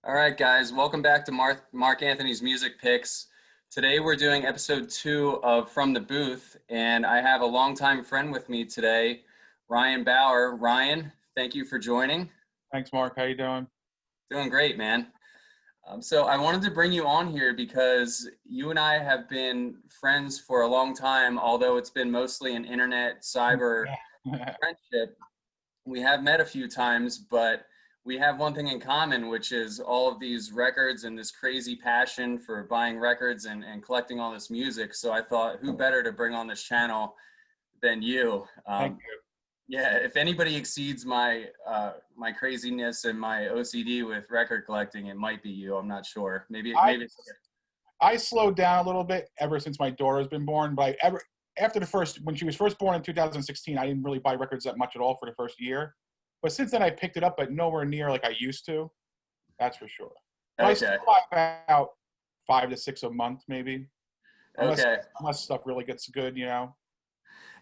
All right, guys, welcome back to Mark Anthony's Music Picks. Today we're doing episode 2 of From the Booth, and I have a longtime friend with me today, Ryan Bauer. Ryan, thank you for joining. Thanks, Mark. How you doing? Doing great, man. So I wanted to bring you on here because you and I have been friends for a long time, although it's been mostly an internet cyber friendship. We have met a few times, but we have one thing in common, which is all of these records and this crazy passion for buying records and collecting all this music. So I thought, who better to bring on this channel than you? Thank you. Yeah, if anybody exceeds my my craziness and my OCD with record collecting, it might be you. I'm not sure. Maybe. I slowed down a little bit ever since my daughter's been born, but when she was first born in 2016, I didn't really buy records that much at all for the first year. But since then, I picked it up, but nowhere near like I used to. That's for sure. So I still buy about 5 to 6 a month, maybe. Unless stuff really gets good, you know.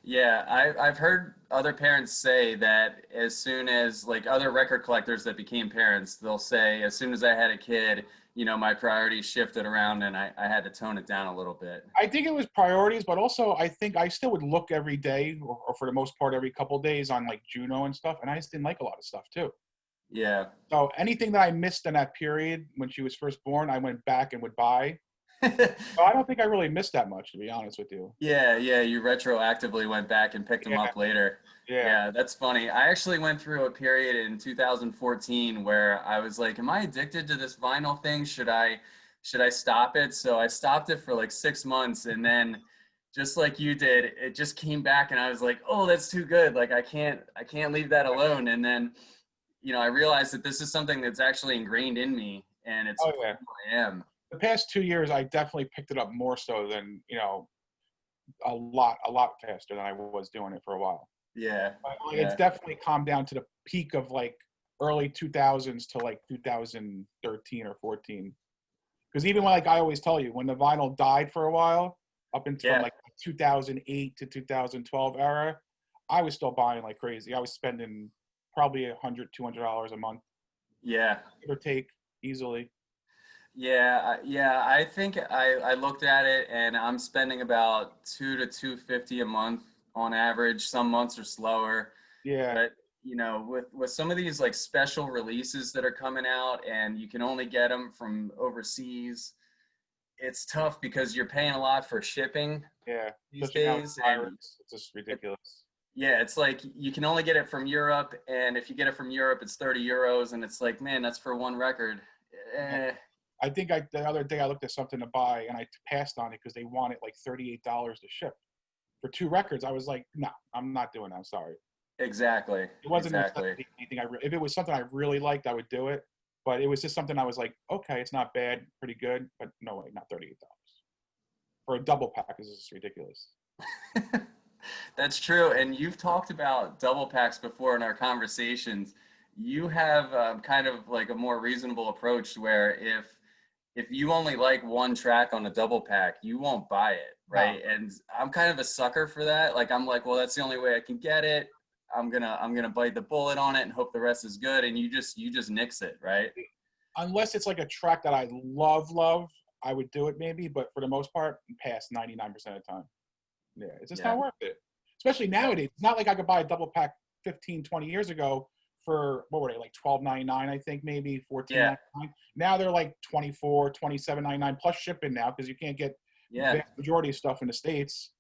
Yeah, I've heard other parents say that as soon as, like, other record collectors that became parents, they'll say, as soon as I had a kid, you know, my priorities shifted around and I had to tone it down a little bit. I think it was priorities, but also I think I still would look every day, or for the most part every couple of days, on like Juno and stuff, and I just didn't like a lot of stuff too. Yeah. So anything that I missed in that period when she was first born, I went back and would buy. So I don't think I really missed that much, to be honest with you. Yeah, you retroactively went back and picked them up later. Yeah, that's funny. I actually went through a period in 2014 where I was like, am I addicted to this vinyl thing? Should I stop it? So I stopped it for like 6 months, and then just like you did, it just came back and I was like, oh, that's too good. Like I can't leave that alone. And then, you know, I realized that this is something that's actually ingrained in me, and it's who I am. The past 2 years, I definitely picked it up more so than, you know, a lot faster than I was doing it for a while. Yeah. But it's definitely calmed down to the peak of like early 2000s to like 2013 or 14. Because even when, like I always tell you, when the vinyl died for a while, up until like 2008 to 2012 era, I was still buying like crazy. I was spending probably $100, $200 a month. Yeah. Give or take, easily. Yeah, I think I looked at it and I'm spending about $200 to $250 a month on average. Some months are slower. Yeah. But you know, with some of these like special releases that are coming out and you can only get them from overseas, it's tough because you're paying a lot for shipping these days. And it's just ridiculous. Yeah, it's like you can only get it from Europe, and if you get it from Europe, it's 30 euros, and it's like, man, that's for one record. I think the other day I looked at something to buy and I passed on it because they wanted like $38 to ship for 2 records. I was like, no, I'm not doing that. I'm sorry. Exactly. It wasn't anything if it was something I really liked, I would do it. But it was just something I was like, okay, it's not bad, pretty good, but no way, not $38 for a double pack. This is ridiculous. That's true, and you've talked about double packs before in our conversations. You have kind of like a more reasonable approach where if you only like one track on a double pack, you won't buy it, right? No. And I'm kind of a sucker for that. Like I'm like, well, that's the only way I can get it. I'm gonna bite the bullet on it and hope the rest is good. And you just nix it, right? Unless it's like a track that I love, I would do it maybe. But for the most part, pass 99% of the time. Yeah, it's just not worth it. Especially nowadays. It's not like I could buy a double pack 15, 20 years ago for, what were they, like $12.99, I think, maybe $14.99. Now they're like $24, $27.99 plus shipping now because you can't get the majority of stuff in the States.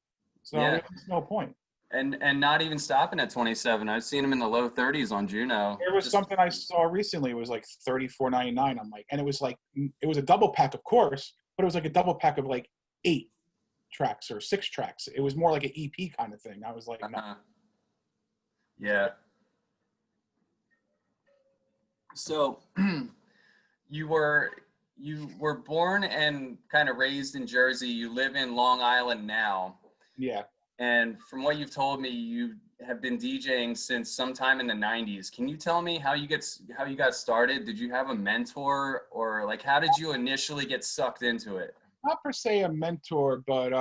So there's no point. And not even stopping at 27. I've seen them in the low 30s on Juno. There was something I saw recently. It was like $34.99. I'm like, and it was a double pack, of course, but it was like a double pack of like 8 tracks or 6 tracks. It was more like an EP kind of thing. I was like, no. Yeah. So you were born and kind of raised in Jersey. You live in Long Island now. Yeah. And from what you've told me, you have been DJing since sometime in the 90s. Can you tell me how you got started? Did you have a mentor, or like how did you initially get sucked into it? Not per se a mentor, but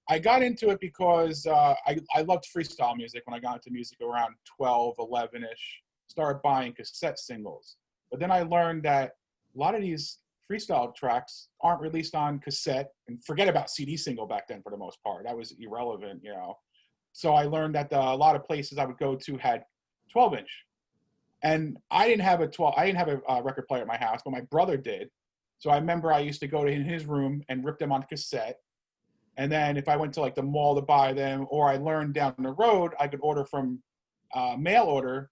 I got into it because I loved freestyle music when I got into music around 12, 11-ish. Started buying cassette singles. But then I learned that a lot of these freestyle tracks aren't released on cassette, and forget about CD single back then for the most part. That was irrelevant, you know. So I learned that a lot of places I would go to had 12-inch. And I didn't have a record player at my house, but my brother did. So I remember I used to go to his room and rip them on cassette. And then if I went to like the mall to buy them, or I learned down the road, I could order from mail order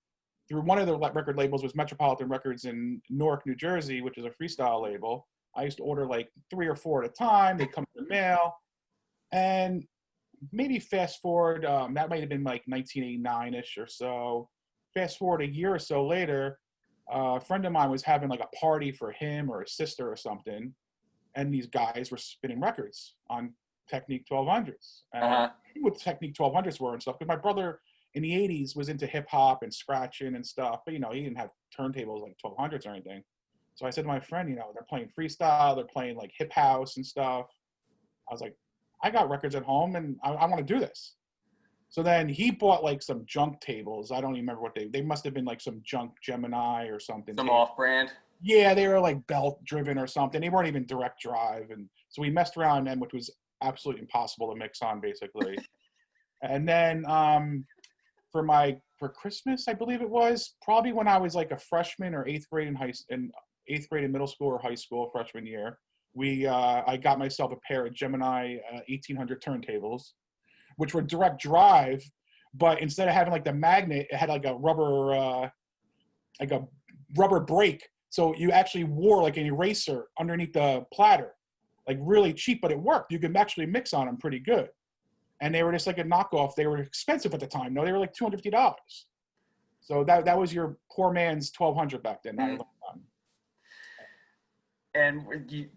through one of the record labels was Metropolitan Records in Newark, New Jersey, which is a freestyle label. I used to order like 3 or 4 at a time. They come in the mail. And maybe fast forward, that might have been like 1989-ish or so. Fast forward a year or so later, a friend of mine was having like a party for him or his sister or something. And these guys were spinning records on Technique 1200s. And I knew what Technique 1200s were and stuff, because my brother in the 80s was into hip hop and scratching and stuff, but you know, he didn't have turntables like 1200s or anything. So I said to my friend, you know, they're playing freestyle, they're playing like hip house and stuff. I was like, I got records at home and I want to do this. So then he bought like some junk tables. I don't even remember what they must have been like some junk Gemini or something. Some off-brand? Yeah, they were like belt driven or something. They weren't even direct drive. And so we messed around on them, which was absolutely impossible to mix on basically. And then for Christmas, I believe it was, probably when I was like a freshman or eighth grade in middle school or high school, freshman year, I got myself a pair of Gemini 1800 turntables, which were direct drive, but instead of having like the magnet, it had like a rubber brake. So you actually wore like an eraser underneath the platter, like really cheap, but it worked. You could actually mix on them pretty good. And they were just like a knockoff. They were expensive at the time. No, they were like $250. So that was your poor man's 1200 back then. And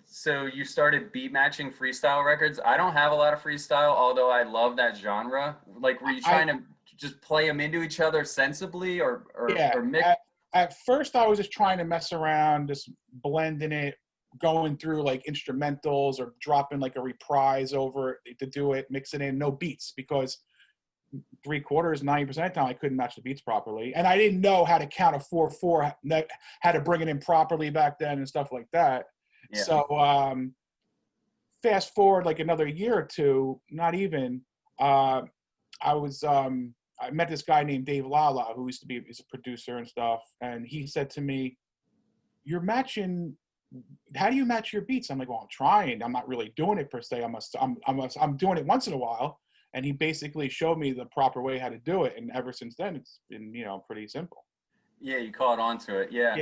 so you started beat matching freestyle records. I don't have a lot of freestyle, although I love that genre. Like, were you trying to just play them into each other sensibly, or mix? At first, I was just trying to mess around, just blending it, going through like instrumentals or dropping like a reprise over it to do it, mixing in, no beats, because 3/4, 90% of the time I couldn't match the beats properly. And I didn't know how to count a 4/4, how to bring it in properly back then and stuff like that. Yeah. So fast forward like another year or two, not even, I met this guy named Dave Lala, who he's a producer and stuff. And he said to me, how do you match your beats? I'm like, well, I'm trying. I'm not really doing it per se. I'm doing it once in a while. And he basically showed me the proper way how to do it. And ever since then, it's been, you know, pretty simple. Yeah, you caught on to it. Yeah.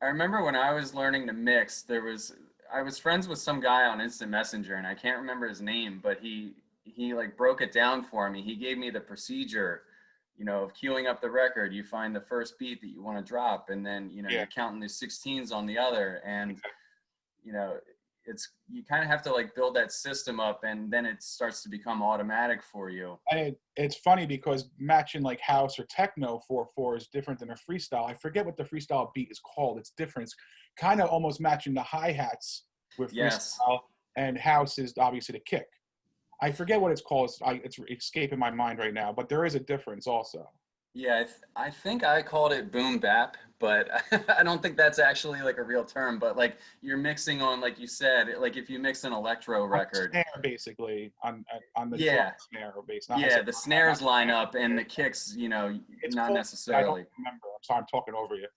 I remember when I was learning to mix, I was friends with some guy on Instant Messenger, and I can't remember his name, but he like broke it down for me. He gave me the procedure, you know, of queuing up the record. You find the first beat that you want to drop, and then, you know, you're counting the 16s on the other. And, you know, you kind of have to like build that system up, and then it starts to become automatic for you. And it's funny because matching like house or techno 4/4 is different than a freestyle. I forget what the freestyle beat is called. It's different. It's kind of almost matching the hi-hats with freestyle, and house is obviously the kick. I forget what it's called. It's escaping my mind right now, but there is a difference also. Yeah, I think I called it boom bap, but I don't think that's actually like a real term. But like, you're mixing on, like you said, like if you mix an electro record, snare basically on the snare base. The snares line up and the kicks, you know, it's not necessarily. I don't remember. I'm sorry, I'm talking over you.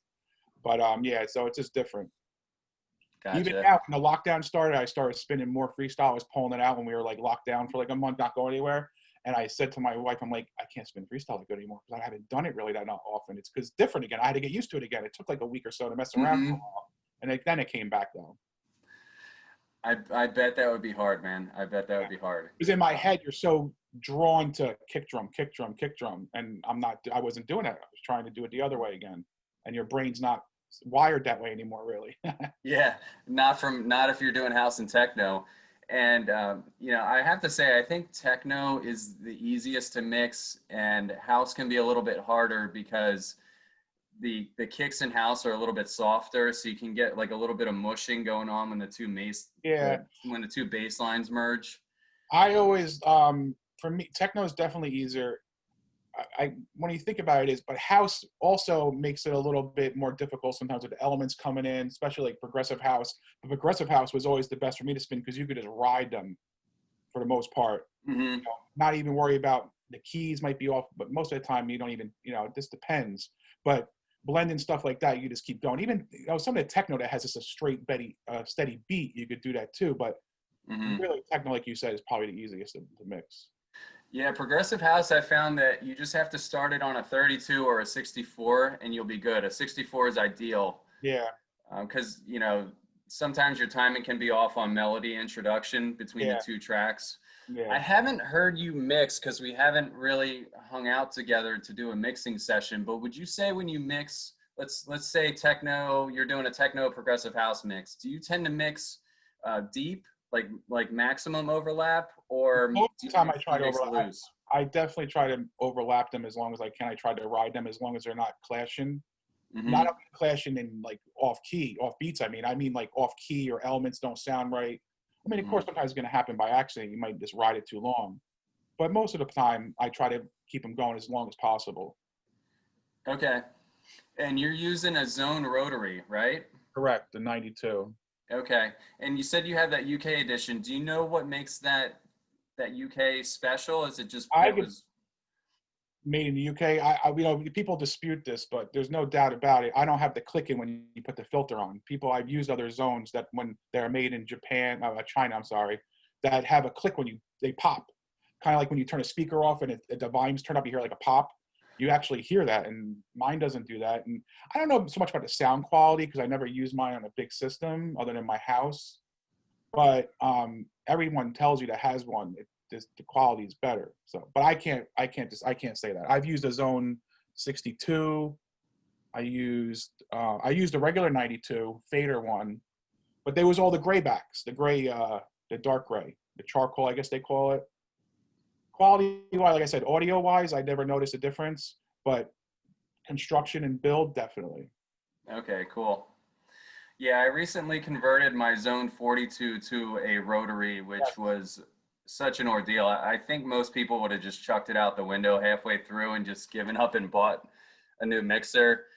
But so it's just different. Gotcha. Even now, when the lockdown started, I started spinning more freestyle. I was pulling it out when we were like locked down for like a month, not going anywhere. And I said to my wife, I'm like, I can't spin freestyle like good anymore because I haven't done it really that often. It's because it's different again. I had to get used to it again. It took like a week or so to mess around for a while. And then it came back though. I bet that would be hard, man. I bet that would be hard. Because in my head, you're so drawn to kick drum. And I wasn't doing it. I was trying to do it the other way again. And your brain's not wired that way anymore, really. Yeah, not if you're doing house and techno. And, you know, I have to say, I think techno is the easiest to mix, and house can be a little bit harder because the kicks in house are a little bit softer. So you can get like a little bit of mushing going on when the two bass lines merge. I always, for me, techno is definitely easier. when you think about it is, but house also makes it a little bit more difficult sometimes with the elements coming in, especially like progressive house. The progressive house was always the best for me to spin because you could just ride them for the most part. Mm-hmm. Not even worry about the keys might be off, but most of the time you don't even, it just depends. But blending stuff like that, you just keep going. Even some of the techno that has just a straight steady beat, you could do that too. But really, techno, like you said, is probably the easiest to mix. Yeah, progressive house, I found that you just have to start it on a 32 or a 64 and you'll be good. A 64 is ideal. Yeah. Because, sometimes your timing can be off on melody introduction between the two tracks. Yeah. I haven't heard you mix because we haven't really hung out together to do a mixing session, but would you say when you mix, let's say techno, you're doing a techno progressive house mix, do you tend to mix deep, like maximum overlap, or most of the time I try to mix overlap? loose? I definitely try to overlap them as long as I can. I try to ride them as long as they're not clashing. Not only clashing in like off beats. I mean like off key or elements don't sound right. I mean, of course, sometimes it's going to happen by accident. You might just ride it too long, but most of the time I try to keep them going as long as possible. Okay. And you're using a zone rotary, right? Correct, the 92. Okay. And you said you have that UK edition. Do you know what makes that UK special? Is it just made in the UK? People dispute this, but there's no doubt about it. I don't have the clicking when you put the filter on. I've used other zones that when they're made in China, I'm sorry, that have a click when they pop. Kind of like when you turn a speaker off and the volumes turn up, you hear like a pop. You actually hear that, and mine doesn't do that. And I don't know so much about the sound quality because I never used mine on a big system other than my house. But everyone tells you that has one. The quality is better. So, but I can't say that. I've used a Zone 62. I used a regular 92 fader one, but there was all the graybacks, the dark gray, the charcoal, I guess they call it. Quality wise, like I said, audio wise, I never noticed a difference, but construction and build, definitely. Okay, cool. Yeah, I recently converted my Zone 42 to a rotary, which was such an ordeal. I think most people would have just chucked it out the window halfway through and just given up and bought a new mixer.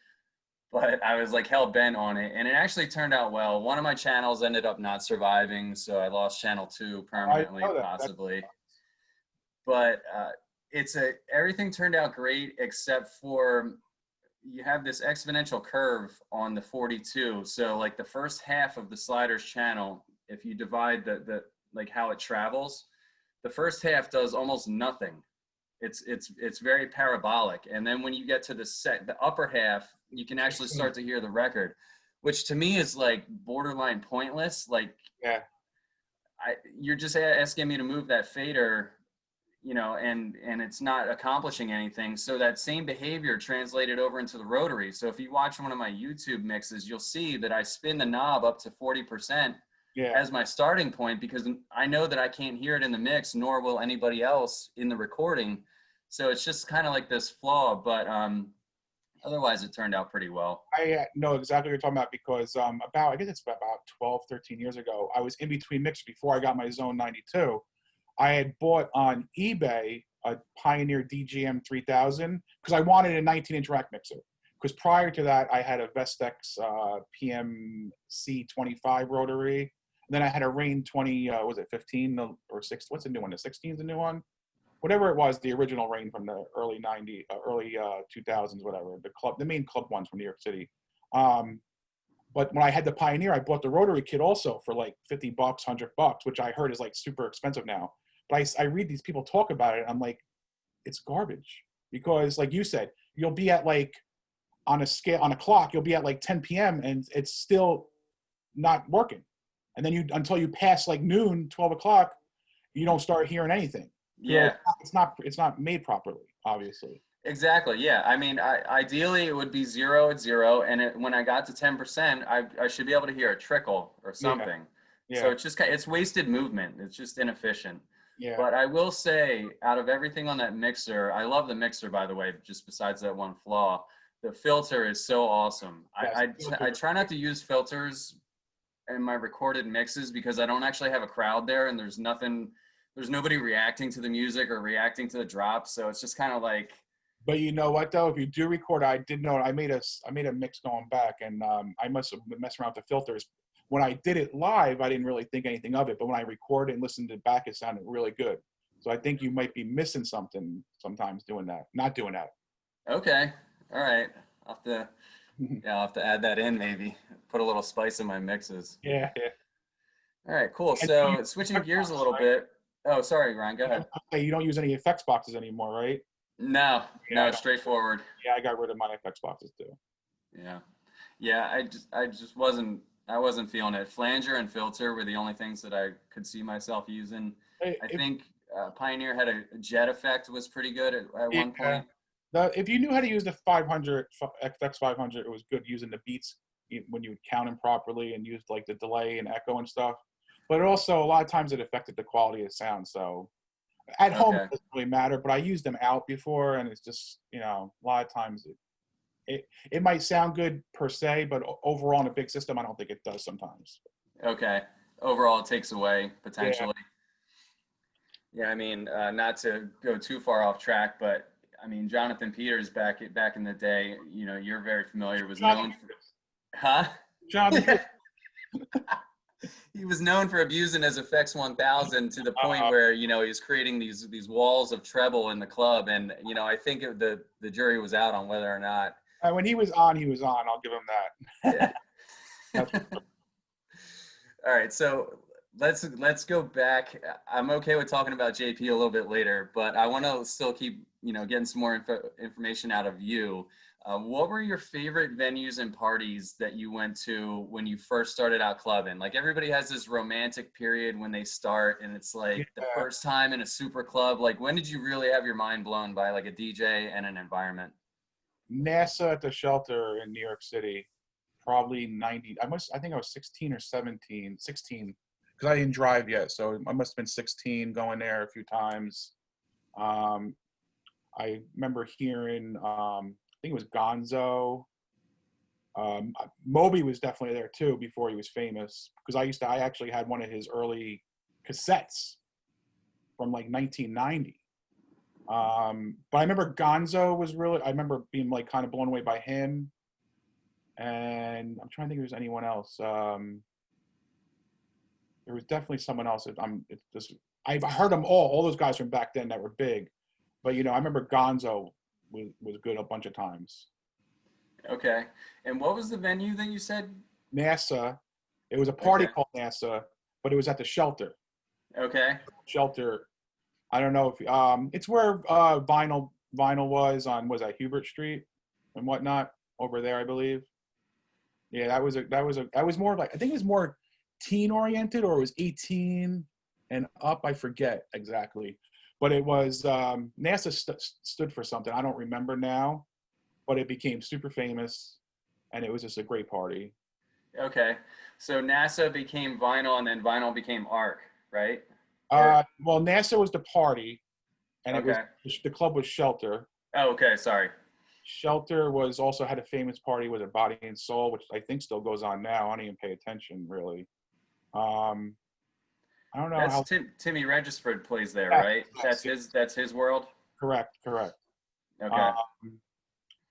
But I was like hell bent on it, and it actually turned out well. One of my channels ended up not surviving, so I lost channel 2 permanently, possibly. But everything turned out great except for you have this exponential curve on the 42. So like the first half of the slider's channel, if you divide the like how it travels, the first half does almost nothing. It's very parabolic. And then when you get to the upper half, you can actually start to hear the record, which to me is like borderline pointless. Like, you're just asking me to move that fader, and it's not accomplishing anything. So that same behavior translated over into the rotary. So if you watch one of my YouTube mixes, you'll see that I spin the knob up to 40% as my starting point, because I know that I can't hear it in the mix, nor will anybody else in the recording. So it's just kind of like this flaw, but otherwise it turned out pretty well. I know exactly what you're talking about because I guess it's about 12, 13 years ago, I was in between mixes before I got my Zone 92. I had bought on eBay a Pioneer DGM 3000 because I wanted a 19-inch rack mixer. Because prior to that, I had a Vestex PMC 25 rotary. And then I had a Rain 20, was it 15 or 6? What's the new one? The 16 is the new one? Whatever it was, the original Rain from the early 2000s, whatever. The main club ones from New York City. But when I had the Pioneer, I bought the rotary kit also for like $50, $100, which I heard is like super expensive now. But I read these people talk about it, and I'm like, it's garbage. Because like you said, you'll be at like, on a clock, you'll be at like 10 p.m. and it's still not working. And then until you pass like noon, 12 o'clock, you don't start hearing anything. Yeah. So it's not made properly, obviously. Exactly. Yeah. I mean, ideally it would be 0 at 0. And when I got to 10%, I should be able to hear a trickle or something. Yeah. So it's just, it's wasted movement. It's just inefficient. Yeah. But I will say, out of everything on that mixer, I love the mixer, by the way, just besides that one flaw. The filter is so awesome. Yes, I try not to use filters in my recorded mixes because I don't actually have a crowd there, and there's nobody reacting to the music or reacting to the drops. So it's just kind of like, But you know what though? If you do record, I did know I made a mix going back, and I must have been messing around with the filters. When I did it live, I didn't really think anything of it, but when I recorded and listened to it back, it sounded really good. So I think you might be missing something sometimes doing that, not doing that. Okay. All right. I'll have to, yeah, I'll have to add that in maybe. Put a little spice in my mixes. Yeah, yeah. All right, cool. And So switching gears a little bit. Oh, sorry, Ryan, go ahead. you don't use any effects boxes anymore, right? No, Yeah, no, straightforward. yeah, I got rid of my effects boxes too. Yeah. Yeah, I just wasn't feeling it. Flanger and filter were the only things that I could see myself using. I If, think Pioneer had a jet effect was pretty good at one point. if you knew how to use the 500 FX 500, it was good using the beats when you would count them properly and use like the delay and echo and stuff. But also a lot of times it affected the quality of sound. So at home Okay. it doesn't really matter. But I used them out before, and it's just a lot of times it might sound good per se, but overall in a big system, I don't think it does sometimes. Okay. Overall, it takes away Yeah, potentially. Yeah, I mean, not to go too far off track, but I mean, Jonathan Peters back in the day, you're very familiar, was known for, huh? Jonathan. He was known for abusing his effects 1000 to the point where, he was creating these walls of treble in the club, and I think the jury was out on whether or not. When he was on, he was on. I'll give him that. Yeah. All right, so let's go back. I'm okay with talking about JP a little bit later, but I want to still keep getting some more information out of you. What were your favorite venues and parties that you went to when you first started out clubbing? Like everybody has this romantic period when they start, and it's like the first time in a super club. Like when did you really have your mind blown by like a DJ and an environment? NASA at the Shelter in New York City. Probably 90. I think I was 16 or 17, 16, because I didn't drive yet. So I must have been 16 going there a few times. I remember hearing, I think it was Gonzo. Moby was definitely there too before he was famous, because I actually had one of his early cassettes from like 1990. But I remember Gonzo was I remember being like kind of blown away by him. And I'm trying to think if there's anyone else. There was definitely someone else. I've heard them all those guys from back then that were big. But I remember Gonzo was good a bunch of times. Okay. And what was the venue that you said? NASA. It was a party Okay. called NASA, but it was at the Shelter. Okay. Shelter. I don't know if it's where Vinyl was that Hubert Street and whatnot over there, I believe. Yeah, that was more like, I think it was more teen oriented, or it was 18 and up. I forget exactly, but it was NASA stood for something. I don't remember now, but it became super famous, and it was just a great party. Okay. So NASA became Vinyl, and then Vinyl became Arc, right? Well, NASA was the party, and it was Okay. the club was Shelter. Oh, okay. Sorry. Shelter was also had a famous party with a Body and Soul, which I think still goes on now. I don't even pay attention really. I don't know That's how. Timmy Regisford plays there, Yes, right? That's his world. correct. Okay.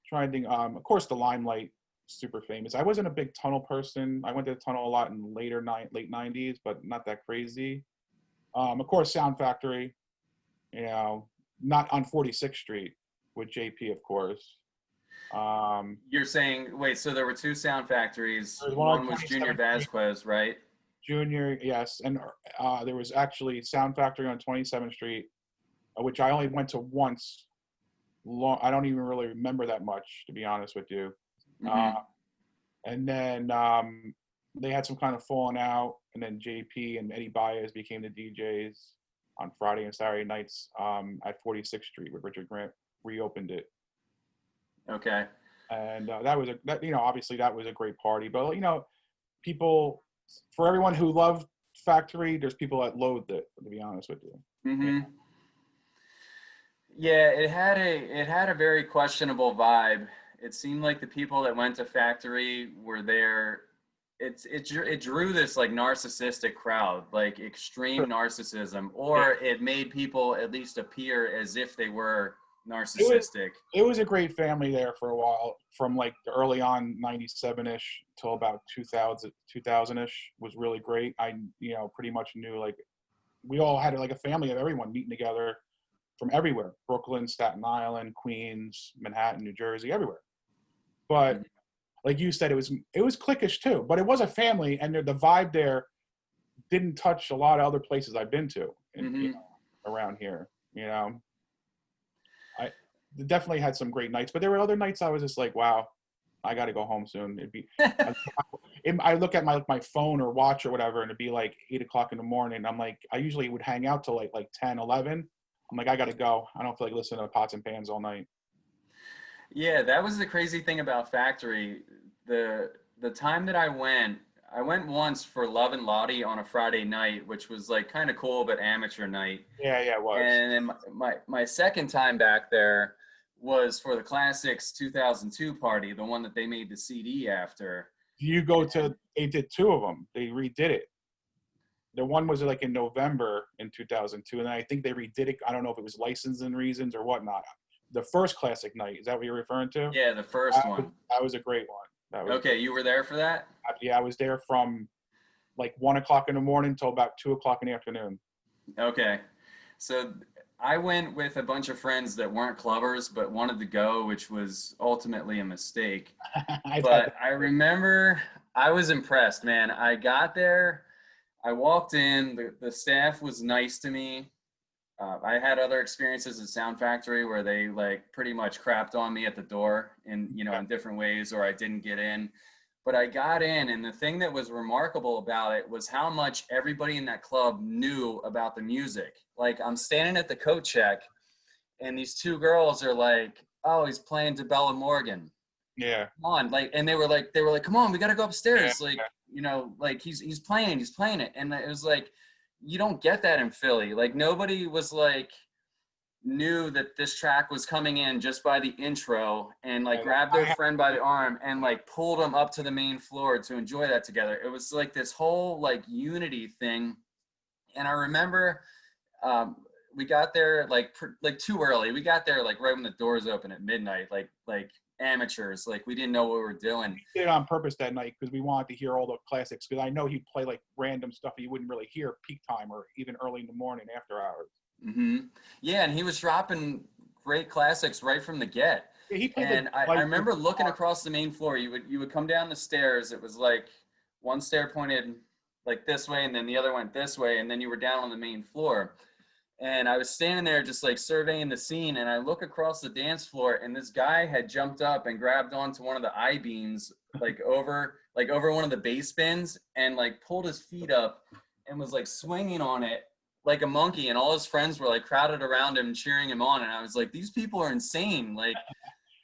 Trying to think. Of course, the Limelight, super famous. I wasn't a big Tunnel person. I went to the Tunnel a lot in late '90s, but not that crazy. Of course, Sound Factory. Not on 46th Street with JP, of course. You're saying, wait, so there were two Sound Factories. There's one on One was Junior 27th Street. Vasquez, right? Junior, yes, and there was actually Sound Factory on 27th Street, which I only went to once. I don't even really remember that much, to be honest with you. Mm-hmm. And then they had some kind of falling out, and then JP and Eddie Baez became the DJs on Friday and Saturday nights at 46th Street, where Richard Grant reopened it. Okay. And obviously that was a great party. But people, for everyone who loved Factory, there's people that loathed it, to be honest with you. Mm-hmm. Yeah, it had a very questionable vibe. It seemed like the people that went to Factory were there. It drew this like narcissistic crowd, like extreme narcissism, or it made people at least appear as if they were narcissistic. It was a great family there for a while, from like the early on 97-ish till about 2000-ish was really great. I, pretty much knew, like, we all had like a family of everyone meeting together from everywhere: Brooklyn, Staten Island, Queens, Manhattan, New Jersey, everywhere. But like you said, it was cliquish too, but it was a family, and the vibe there didn't touch a lot of other places I've been to around here. I definitely had some great nights, but there were other nights I was just like, wow, I got to go home soon. I look at my phone or watch or whatever, and it'd be like 8 o'clock in the morning. I'm like, I usually would hang out till like 10, 11. I'm like, I got to go. I don't feel like listening to pots and pans all night. Yeah, that was the crazy thing about Factory. The time that I went once for Love and Lottie on a Friday night, which was like kind of cool, but amateur night. Yeah, it was. And then my second time back there was for the Classics 2002 party, the one that they made the CD after. They did two of them. They redid it. The one was like in November in 2002, and then I think they redid it. I don't know if it was licensing reasons or whatnot. The first Classic night, is that what you're referring to? Yeah, the first one. That was a great one. Okay, you were there for that? Yeah, I was there from like 1 o'clock in the morning till about 2 o'clock in the afternoon. Okay. So I went with a bunch of friends that weren't clubbers but wanted to go, which was ultimately a mistake. But I remember I was impressed, man. I got there, I walked in, the staff was nice to me. I had other experiences at Sound Factory where they like pretty much crapped on me at the door in different ways, or I didn't get in. But I got in, and the thing that was remarkable about it was how much everybody in that club knew about the music. Like, I'm standing at the coat check, and these two girls are like, "Oh, he's playing DeBella Morgan." Yeah. Come on, like, and they were like, "Come on, we got to go upstairs." Yeah. Like he's playing it, and it was like, you don't get that in Philly. Like, nobody was like knew that this track was coming in just by the intro and like grabbed their friend by the arm and like pulled them up to the main floor to enjoy that together. It was like this whole like unity thing. And I remember we got there like too early. We got there like right when the doors open at midnight, like amateurs. Like, we didn't know what we were doing. We did it on purpose that night because we wanted to hear all the classics, because I know he'd play like random stuff you wouldn't really hear peak time or even early in the morning after hours. Yeah, and he was dropping great classics right from the get. Yeah, he played. And I remember looking across the main floor. You would come down the stairs. It was like one stair pointed like this way, and then the other went this way, and then you were down on the main floor. And I was standing there just like surveying the scene, and I look across the dance floor, and this guy had jumped up and grabbed onto one of the I-beams, like over one of the bass bins, and like pulled his feet up and was like swinging on it like a monkey, and all his friends were like crowded around him cheering him on. And I was like, these people are insane. Like,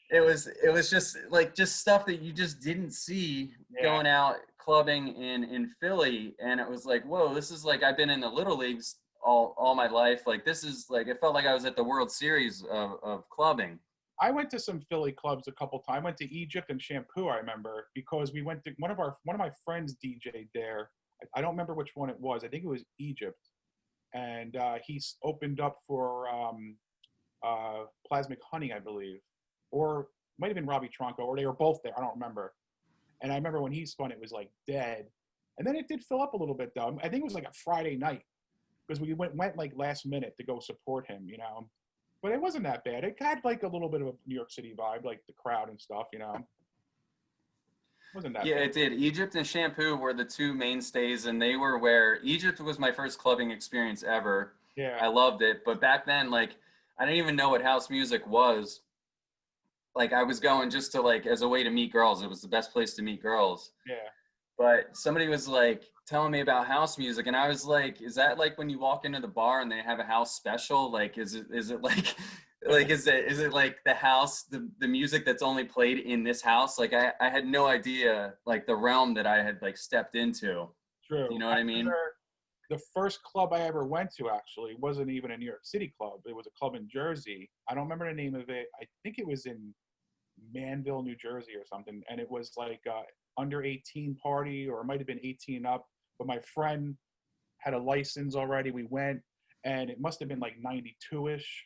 it was just like stuff that you just didn't see going out clubbing in Philly. And it was like, whoa, this is like, I've been in the little leagues all my life. Like, this is like, it felt like I was at the World Series of clubbing. I went to some Philly clubs a couple times. I went to Egypt and Shampoo, I remember, because we went to one of my friends DJ'd there. I don't remember which one it was. I think it was Egypt. And he's opened up for Plasmic Honey, I believe, or might have been Robbie Tronco, or they were both there. I don't remember. And I remember when he spun, it was like dead. And then it did fill up a little bit, though. I think it was like a Friday night, because we went like last minute to go support him, But it wasn't that bad. It had like a little bit of a New York City vibe, like the crowd and stuff, Wasn't that bad. It did. Egypt and Shampoo were the two mainstays, and they were where Egypt was my first clubbing experience ever. Yeah. I loved it. But back then, like, I didn't even know what house music was. Like, I was going just to like, as a way to meet girls. It was the best place to meet girls. Yeah. But somebody was like telling me about house music, and I was like, is that like when you walk into the bar and they have a house special? Like, is it like like is it like the house, the music that's only played in this house? Like, I had no idea like the realm that I had like stepped into. True. You know what I mean? The first club I ever went to actually wasn't even a New York City club. It was a club in Jersey. I don't remember the name of it. I think it was in Manville, New Jersey or something. And it was like under 18 party, or it might have been 18 up. But my friend had a license already. We went, and it must have been like 92-ish.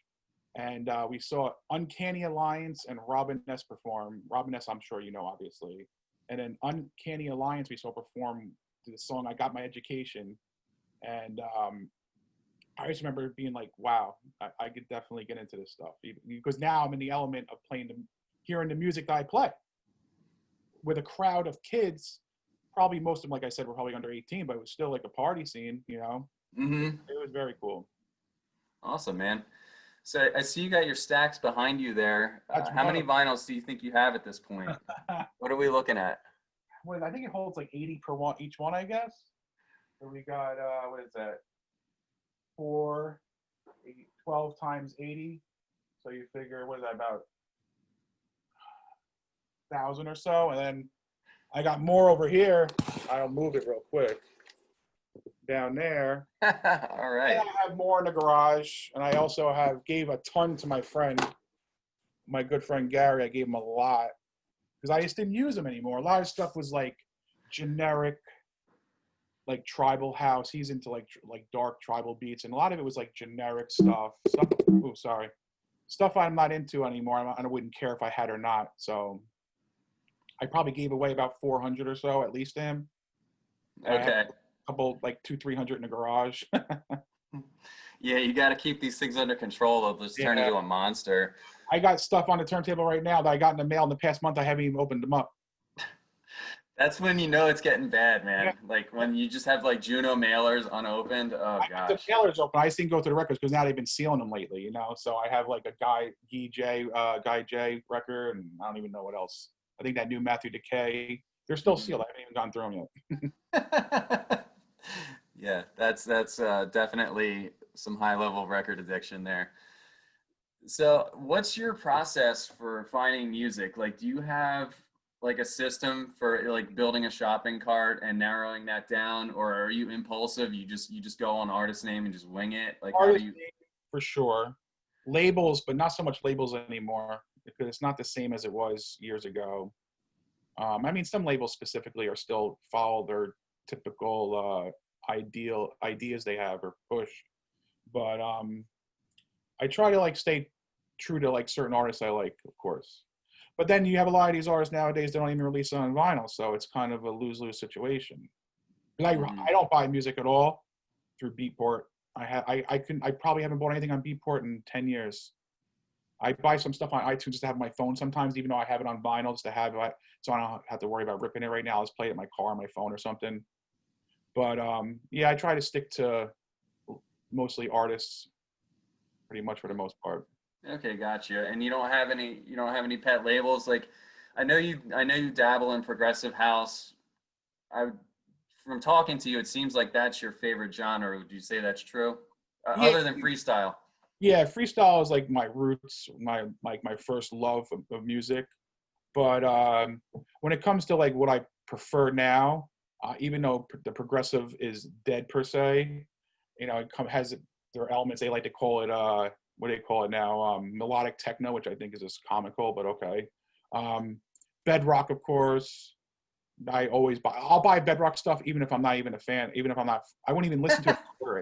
and we saw Uncanny Alliance and Robin S perform. Robin S, I'm sure you know, obviously. And then Uncanny Alliance, we saw perform the song "I Got My Education," and I just remember being like, "Wow, I could definitely get into this stuff." Because now I'm in the element of hearing the music that I play with a crowd of kids. Probably most of them, like I said, were probably under 18, but it was still like a party scene, you know. Mm-hmm. It was very cool. Awesome, man. So I see you got your stacks behind you there. That's How one many of vinyls do you think you have at this point? What are we looking at? Well, I think it holds like 80 per one, each one, I guess. So we got, what is that? 12 times 80. So you figure, what is that, about 1,000 or so? And then I got more over here. I'll move it real quick. Down there. All right. And I have more in the garage. And I also gave a ton to my friend, my good friend Gary. I gave him a lot because I just didn't use them anymore. A lot of stuff was like generic, like tribal house. He's into like dark tribal beats, and a lot of it was like generic stuff. Stuff I'm not into anymore. I wouldn't care if I had or not. So I probably gave away about 400 or so at least to him. And Okay. I have a couple, like 200-300 in the garage. Yeah, you got to keep these things under control. They'll just turn into a monster. I got stuff on the turntable right now that I got in the mail in the past month. I haven't even opened them up. That's when you know it's getting bad, man. Yeah. Like when you just have like Juno mailers unopened. Oh gosh. The mailers open. I just didn't go to the records because now they've been sealing them lately, you know. So I have like a Guy J record, and I don't even know what else. I think that new Matthew Decay. They're still sealed. I haven't even gone through them yet. Yeah, that's definitely some high level record addiction there. So what's your process for finding music? Like, do you have like a system for like building a shopping cart and narrowing that down, or are you impulsive? You just go on artist name and just wing it? Like, artist how do you? name, for sure. Labels, but not so much labels anymore because it's not the same as it was years ago. I mean, some labels specifically are still follow their typical ideas they have or push, but I try to like stay true to like certain artists I like, of course. But then you have a lot of these artists nowadays that don't even release it on vinyl, so it's kind of a lose-lose situation. I don't buy music at all through Beatport. I probably haven't bought anything on Beatport in 10 years. I buy some stuff on iTunes just to have on my phone sometimes, even though I have it on vinyl, just to have it, so I don't have to worry about ripping it right now. I'll just play it in my car on my phone or something. But yeah, I try to stick to mostly artists, pretty much for the most part. Okay, gotcha. And you don't have any pet labels? Like, I know you dabble in progressive house. From talking to you, it seems like that's your favorite genre. Would you say that's true? Yeah. Other than freestyle? Yeah, freestyle is like my roots, my first love of music. But when it comes to like what I prefer now, even though the progressive is dead per se, you know, it has their elements. They like to call it what do they call it now? Melodic techno, which I think is just comical, but okay. Bedrock, of course. I'll buy Bedrock stuff even if I'm not even a fan, even if I won't even listen to it.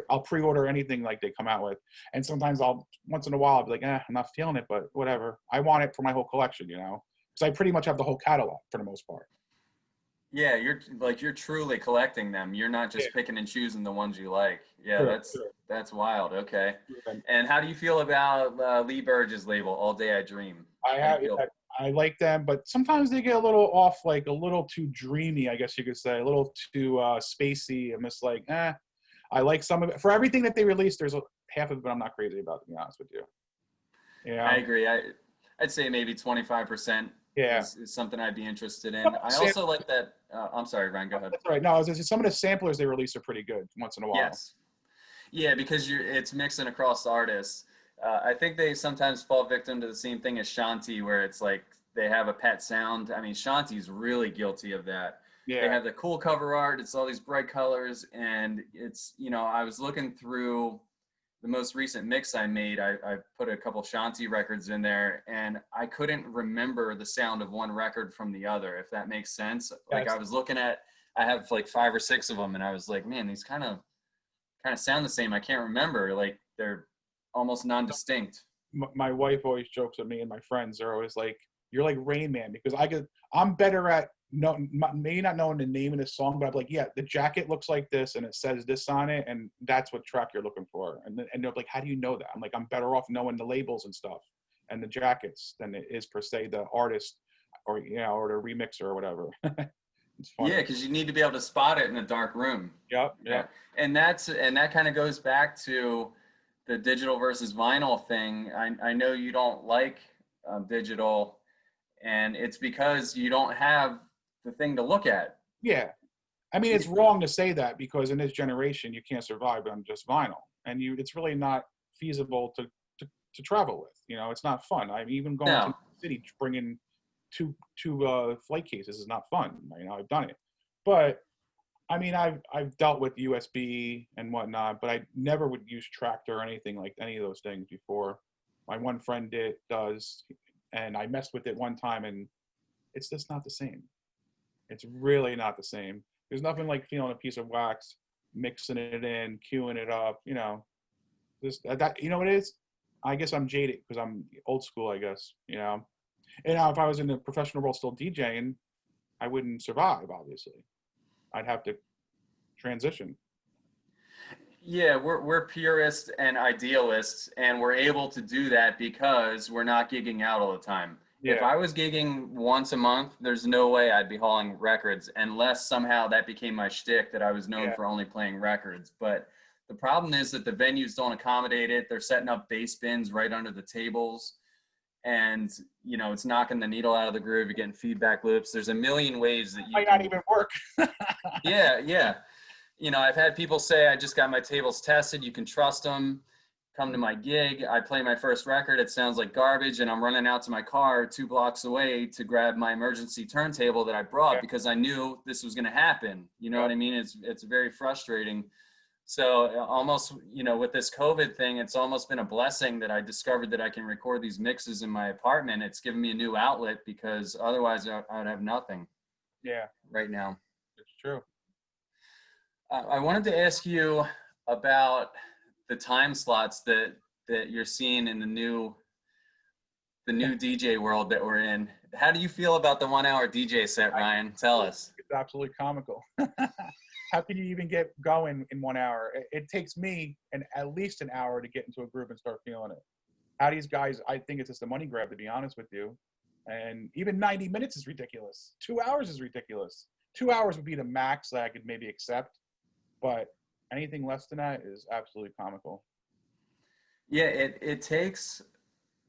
I'll pre-order anything like they come out with. And sometimes once in a while, I'll be like, I'm not feeling it, but whatever. I want it for my whole collection, you know? Because I pretty much have the whole catalog for the most part. Yeah, you're truly collecting them. You're not just picking and choosing the ones you like. Yeah, that's wild. Okay. And how do you feel about Lee Burge's label, All Day I Dream? I like them, but sometimes they get a little off, like a little too dreamy, I guess you could say, a little too spacey. I'm just like, I like some of it. For everything that they release, there's half of it I'm not crazy about, to be honest with you. Yeah, I agree. I'd say maybe 25%. Yeah, is something I'd be interested in. I also like that. I'm sorry, Ryan, go ahead. That's right. No, some of the samplers they release are pretty good once in a while. Yes. Yeah, because it's mixing across artists. I think they sometimes fall victim to the same thing as Shanti, where it's like they have a pet sound. I mean, Shanti's really guilty of that. Yeah. They have the cool cover art. It's all these bright colors. And it's, I was looking through the most recent mix I made. I put a couple Shanti records in there, and I couldn't remember the sound of one record from the other, if that makes sense. Like I was looking at, I have like 5 or 6 of them, and I was like, man, these kind of sound the same. I can't remember. Like they're almost non-distinct. my wife always jokes at me, and my friends are always like, "You're like Rain Man," because I'm better at maybe not knowing the name of the song, but I'm like, yeah, the jacket looks like this, and it says this on it, and that's what track you're looking for. And they're like, "How do you know that?" I'm like, "I'm better off knowing the labels and stuff and the jackets than it is per se the artist or or the remixer or whatever." It's funny. Yeah, because you need to be able to spot it in a dark room. Yep. And that kind of goes back to the digital versus vinyl thing. I know you don't like digital, and it's because you don't have the thing to look at. Yeah. I mean, it's wrong to say that, because in this generation you can't survive on just vinyl, and it's really not feasible to travel with. It's not fun. I'm even going to the city, bringing two flight cases is not fun. I've done it, but I mean, I've dealt with USB and whatnot, but I never would use Tractor or anything like any of those things before. My one friend does, and I messed with it one time, and it's just not the same. It's really not the same. There's nothing like feeling a piece of wax, mixing it in, queuing it up. Just that. You know what it is? I guess I'm jaded because I'm old school. I guess. And now if I was in the professional world still DJing, I wouldn't survive. Obviously, I'd have to transition. Yeah, we're purists and idealists, and we're able to do that because we're not gigging out all the time. Yeah. If I was gigging once a month, there's no way I'd be hauling records, unless somehow that became my shtick, that I was known for only playing records. But the problem is that the venues don't accommodate it. They're setting up bass bins right under the tables, and it's knocking the needle out of the groove. You're getting feedback loops. There's a million ways that you might not even work. Yeah. I've had people say, "I just got my tables tested. You can trust them. Come to my gig. I play my first record. It sounds like garbage, and I'm running out to my car 2 blocks away to grab my emergency turntable that I brought because I knew this was going to happen." You know what I mean? It's very frustrating. So almost, with this COVID thing, it's almost been a blessing that I discovered that I can record these mixes in my apartment. It's given me a new outlet, because otherwise I would have nothing. Yeah. Right now. It's true. I wanted to ask you about the time slots that you're seeing in the new DJ world that we're in. How do you feel about the 1 hour DJ set, Ryan? Tell us. It's absolutely comical. How can you even get going in 1 hour? It takes me at least an hour to get into a groove and start feeling it. How these guys, I think it's just a money grab, to be honest with you. And even 90 minutes is ridiculous. 2 hours is ridiculous. 2 hours would be the max that I could maybe accept, but anything less than that is absolutely comical. Yeah, it takes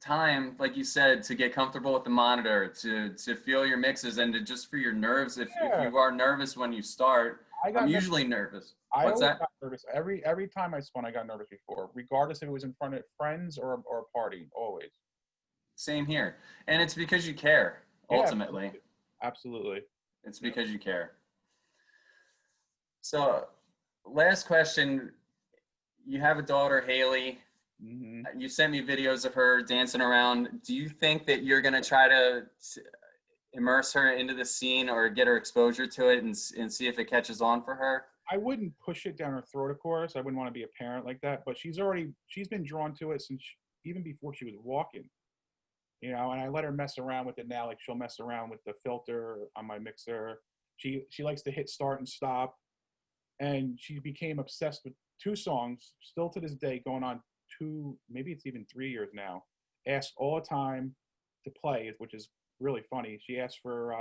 time, like you said, to get comfortable with the monitor, to feel your mixes, and to just for your nerves. If you are nervous when you start, I'm usually nervous. What's that? Got nervous. Every time I spun, I got nervous before, regardless if it was in front of friends or a party, always. Same here. And it's because you care, ultimately. Absolutely. It's because you care. So, last question. You have a daughter, Haley. Mm-hmm. You sent me videos of her dancing around. Do you think that you're going to try to immerse her into the scene or get her exposure to it and see if it catches on for her? I wouldn't push it down her throat, of course. I wouldn't want to be a parent like that. But she's been drawn to it since even before she was walking. And I let her mess around with it now. Like, she'll mess around with the filter on my mixer. She likes to hit start and stop. And she became obsessed with 2 songs, still to this day, going on 2, maybe it's even 3 years now. Asks all the time to play, which is really funny. She asked for,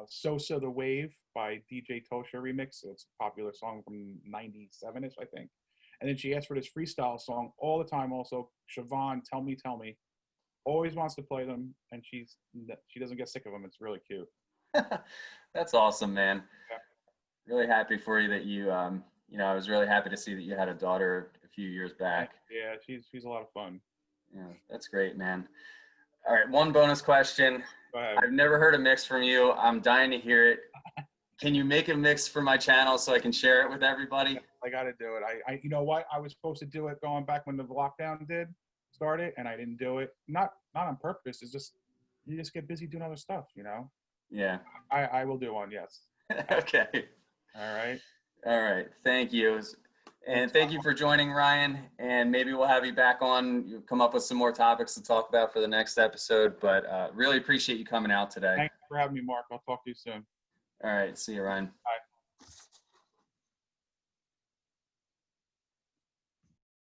Sosa the Wave by DJ Tosha remix. It's a popular song from 97-ish, I think. And then she asked for this freestyle song all the time also. Siobhan, Tell Me. Always wants to play them, and she doesn't get sick of them. It's really cute. That's awesome, man. Yeah. Really happy for you that you, I was really happy to see that you had a daughter a few years back. Yeah, she's a lot of fun. Yeah, that's great, man. All right, one bonus question. Go ahead. I've never heard a mix from you. I'm dying to hear it. Can you make a mix for my channel so I can share it with everybody? I got to do it. I you know what? I was supposed to do it going back when the lockdown started, and I didn't do it. Not on purpose. It's just, you just get busy doing other stuff, Yeah. I will do one, yes. Okay. All right. All right. Thank you. And thank you for joining, Ryan. And maybe we'll have you back on, you come up with some more topics to talk about for the next episode. But really appreciate you coming out today. Thanks for having me, Mark. I'll talk to you soon. All right. See you, Ryan. Bye.